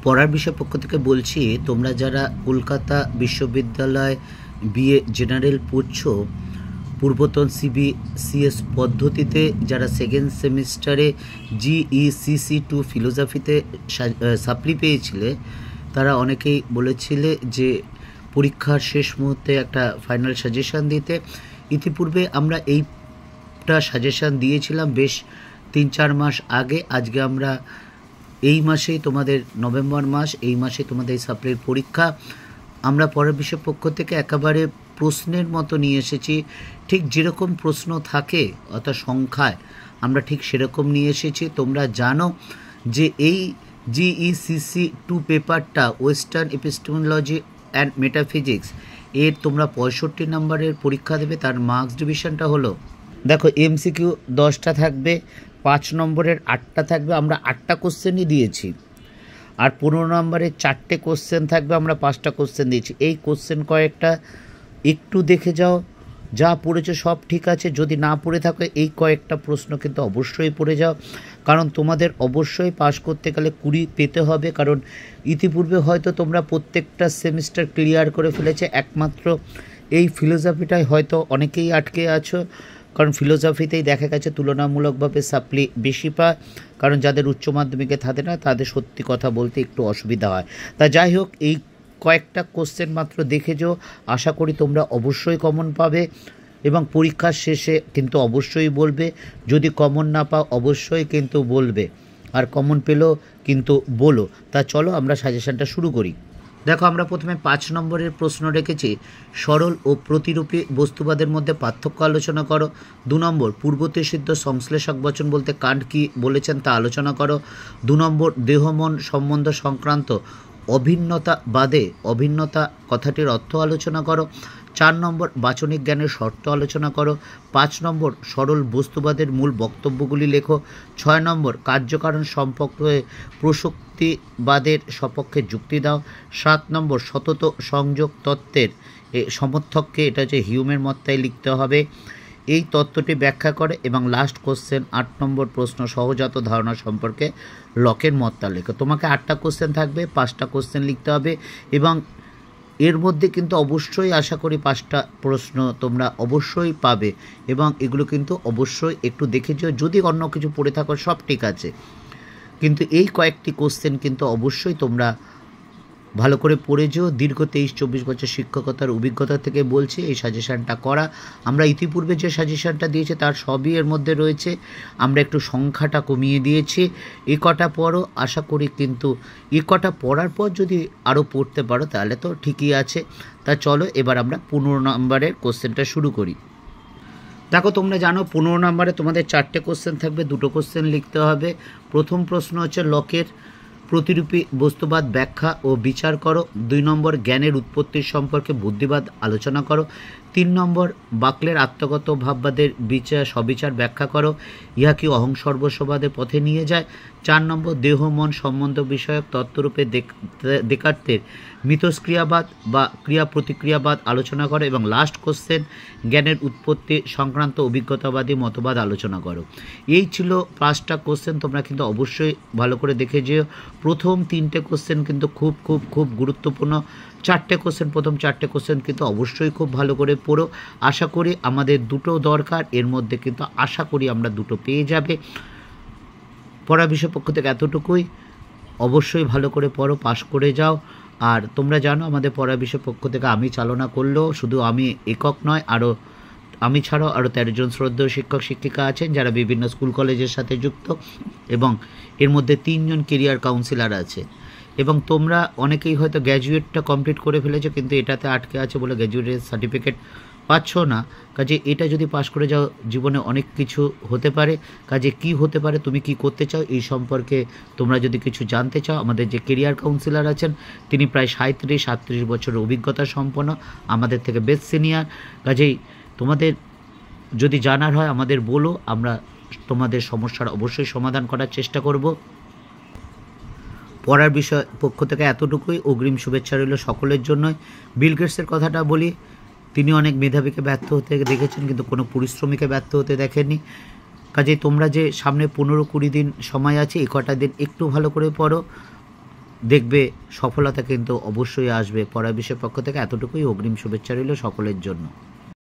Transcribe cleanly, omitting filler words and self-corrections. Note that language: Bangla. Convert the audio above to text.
পড়ার বিষয় পক্ষ থেকে বলছি, তোমরা যারা কলকাতা বিশ্ববিদ্যালয় বিএ জেনারেল পড়ছো, পূর্বতন সিবিসিএস পদ্ধতিতে যারা সেকেন্ড সেমিস্টারে GECC2 ফিলোসফিতে সাপ্লি পেয়েছিলে, তারা অনেকেই বলেছিলে যে পরীক্ষার শেষ মুহূর্তে একটা ফাইনাল সাজেশান দিতে। ইতিপূর্বে আমরা এইটা সাজেশান দিয়েছিলাম বেশ 3-4 মাস আগে। আজকে আমরা এই মাসেই তোমাদের নভেম্বর মাস, এই মাসে তোমাদের এই সাপ্লির পরীক্ষা। আমরা পরের বিষয় পক্ষ থেকে একেবারে প্রশ্নের মতো নিয়ে এসেছি, ঠিক যেরকম প্রশ্ন থাকে অর্থাৎ সংখ্যায় আমরা ঠিক সেরকম নিয়ে এসেছি। তোমরা জানো যে এই GECC2 পেপারটা ওয়েস্টার্ন এপিস্টেমোলজি অ্যান্ড মেটাফিজিক্স এর তোমরা 65 নম্বরের পরীক্ষা দেবে। তার মার্কস ডিভিশনটা হলো, দেখো, MCQ 10টা থাকবে, 5 নম্বরের 8টা থাকবে, আমরা 8টা কোশ্চেনই দিয়েছি। আর 15 নম্বরের 4টে কোশ্চেন থাকবে, আমরা 5টা কোশ্চেন দিয়েছি। এই কোশ্চেন কয়েকটা একটু দেখে যাও, যা পড়েছো সব ঠিক আছে। যদি না পড়ে থাকো এই কয়েকটা প্রশ্ন কিন্তু অবশ্যই পড়ে যাও, কারণ তোমাদের অবশ্যই পাস করতে গেলে 20 পেতে হবে। কারণ ইতিপূর্বে হয়তো তোমরা প্রত্যেকটা সেমিস্টার ক্লিয়ার করে ফেলেছে, একমাত্র এই ফিলোসফিটাই হয়তো অনেকেই আটকে আছো। কারণ ফিলোসফিতেই দেখা গেছে তুলনামূলকভাবে সাপ্লি বেশি পায়, কারণ যাদের উচ্চ মাধ্যমিকে থাকে না তাদের সত্যি কথা বলতে একটু অসুবিধা হয়। তা যাই হোক, এই কয়েকটা কোশ্চেন মাত্র দেখে যাও, আশা করি তোমরা অবশ্যই কমন পাবে এবং পরীক্ষার শেষে কিন্তু অবশ্যই বলবে। যদি কমন না পাও অবশ্যই কিন্তু বলবে, আর কমন পেলেও কিন্তু বলো। তা চলো আমরা সাজেশনটা শুরু করি। দেখো, আমরা প্রথমে 5 নম্বরের প্রশ্ন রেখেছি, সরল ও প্রতিরূপী বস্তুবাদের মধ্যে পার্থক্য আলোচনা করো। 2 নম্বর, পূর্বতিসিদ্ধ সংশ্লেষক বচন বলতে কান্ট কী বলেছেন তা আলোচনা করো। 2 নম্বর, দেহ মন সম্বন্ধ সংক্রান্ত অভিন্নতাবাদে অভিন্নতা কথাটির অর্থ আলোচনা করো। 4 নম্বর, বাচনিক জ্ঞানের শর্ত আলোচনা করো। 5 নম্বর, সরল বস্তুবাদের মূল বক্তব্যগুলি লেখো। 6 নম্বর, কার্যকারণ সম্পর্কে প্রসক্তিবাদের সপক্ষে যুক্তি দাও। 7 নম্বর, সতত সংযোগ তত্ত্বের সমর্থককে, এটা হচ্ছে হিউমের মতটাই লিখতে হবে, এই তত্ত্বটি ব্যাখ্যা করে। এবং লাস্ট কোশ্চেন 8 নম্বর প্রশ্ন, সহজাত ধারণা সম্পর্কে লকের মতটা লেখো। তোমাকে 8টা কোশ্চেন থাকবে, 5টা কোশ্চেন লিখতে হবে এবং এর মধ্যে কিন্তু অবশ্যই আশা করি 5টা প্রশ্ন তোমরা অবশ্যই পাবে এবং এগুলো কিন্তু অবশ্যই একটু দেখে যেও। যদি অন্য কিছু পড়ে থাকো সব ঠিক আছে, কিন্তু এই কয়েকটি কোশ্চেন কিন্তু অবশ্যই তোমরা ভালো করে পড়ে যেও। দীর্ঘ 23-24 বছর শিক্ষকতার অভিজ্ঞতা থেকে বলছি এই সাজেশানটা করা। আমরা ইতিপূর্বে যে সাজেশানটা দিয়েছি তার সবই এর মধ্যে রয়েছে, আমরা একটু সংখ্যাটা কমিয়ে দিয়েছি। এ কটা পড়ো, আশা করি কিন্তু এ কটা পড়ার পর যদি আরও পড়তে পারো তাহলে তো ঠিকই আছে। তা চলো এবার আমরা 15 নম্বরের কোশ্চেনটা শুরু করি। দেখো, তোমরা জানো 15 নম্বরে তোমাদের 4টে কোশ্চেন থাকবে, 2টো কোশ্চেন লিখতে হবে। প্রথম প্রশ্ন হচ্ছে লকের প্রতিরূপী বস্তুবাদ ব্যাখ্যা ও বিচার করো। 2 নম্বর, জ্ঞানের উৎপত্তির সম্পর্কে বুদ্ধিবাদ আলোচনা করো। 3 নম্বর, বাকলের আত্মগত ভাববাদের সবিচার ব্যাখ্যা করো, ইহা কি অহং সর্বস্ববাদের পথে নিয়ে যায়। 4 নম্বর, দেহ মন সম্বন্ধ বিষয়ক তত্ত্বরূপে দেকার্তের মিথস্ক্রিয়াবাদ বা ক্রিয়া প্রতিক্রিয়াবাদ আলোচনা করো। এবং লাস্ট কোশ্চেন, জ্ঞানের উৎপত্তি সংক্রান্ত অভিজ্ঞতাবাদী মতবাদ আলোচনা করো। এই ছিল 5টা কোশ্চেন, তোমরা কিন্তু অবশ্যই ভালো করে দেখে যেও। প্রথম 3টে কোশ্চেন কিন্তু খুব খুব খুব গুরুত্বপূর্ণ। 4টে কোশ্চেন, প্রথম 4টে কোশ্চেন কিন্তু অবশ্যই খুব ভালো করে পড়ো। আশা করি আমাদের 2টো দরকার, এর মধ্যে কিন্তু আশা করি আমরা 2টো পেয়ে যাবে। পড়া বিষয় পক্ষ থেকে এতটুকুই, অবশ্যই ভালো করে পড়ো, পাস করে যাও। আর তোমরা জানো আমাদের পড়া বিষয় পক্ষ থেকে আমি চালনা করলেও শুধু আমি একক নয়, আরও আমি ছাড়াও আরও 13 জন শ্রদ্ধেয় শিক্ষক শিক্ষিকা আছেন যারা বিভিন্ন স্কুল কলেজের সাথে যুক্ত, এবং এর মধ্যে 3 জন কেরিয়ার কাউন্সিলার আছে। এবং তোমরা অনেকেই হয়তো গ্র্যাজুয়েটটা কমপ্লিট করে ফেলেছো, কিন্তু এটাতে আটকে আছে বলে গ্র্যাজুয়েটের সার্টিফিকেট পাচ্ছ না। কাজে এটা যদি পাস করে যাও জীবনে অনেক কিছু হতে পারে। কাজে কি হতে পারে, তুমি কি করতে চাও, এই সম্পর্কে তোমরা যদি কিছু জানতে চাও, আমাদের যে কেরিয়ার কাউন্সিলার আছেন তিনি প্রায় 37-38 বছরের অভিজ্ঞতা সম্পন্ন, আমাদের থেকে বেস্ট সিনিয়র। কাজেই তোমাদের যদি জানার হয় আমাদের বলো, আমরা তোমাদের সমস্যার অবশ্যই সমাধান করার চেষ্টা করব। পড়ার বিষয় পক্ষ থেকে এতটুকুই, অগ্রিম শুভেচ্ছা রইল সকলের জন্যই। বিল গেটসের কথাটা বলি, তিনি অনেক মেধাবীকে ব্যর্থ হতে দেখেছেন কিন্তু কোনো পরিশ্রমীকে ব্যর্থ হতে দেখেননি। কাজে তোমরা যে সামনে 15-20 দিন সময় আছে, এই কটা দিন একটু ভালো করে পড়ো, দেখবে সফলতা কিন্তু অবশ্যই আসবে। পড়া বিষয়ের পক্ষ থেকে এতটুকুই অগ্রিম শুভেচ্ছা রইল সকলের জন্য।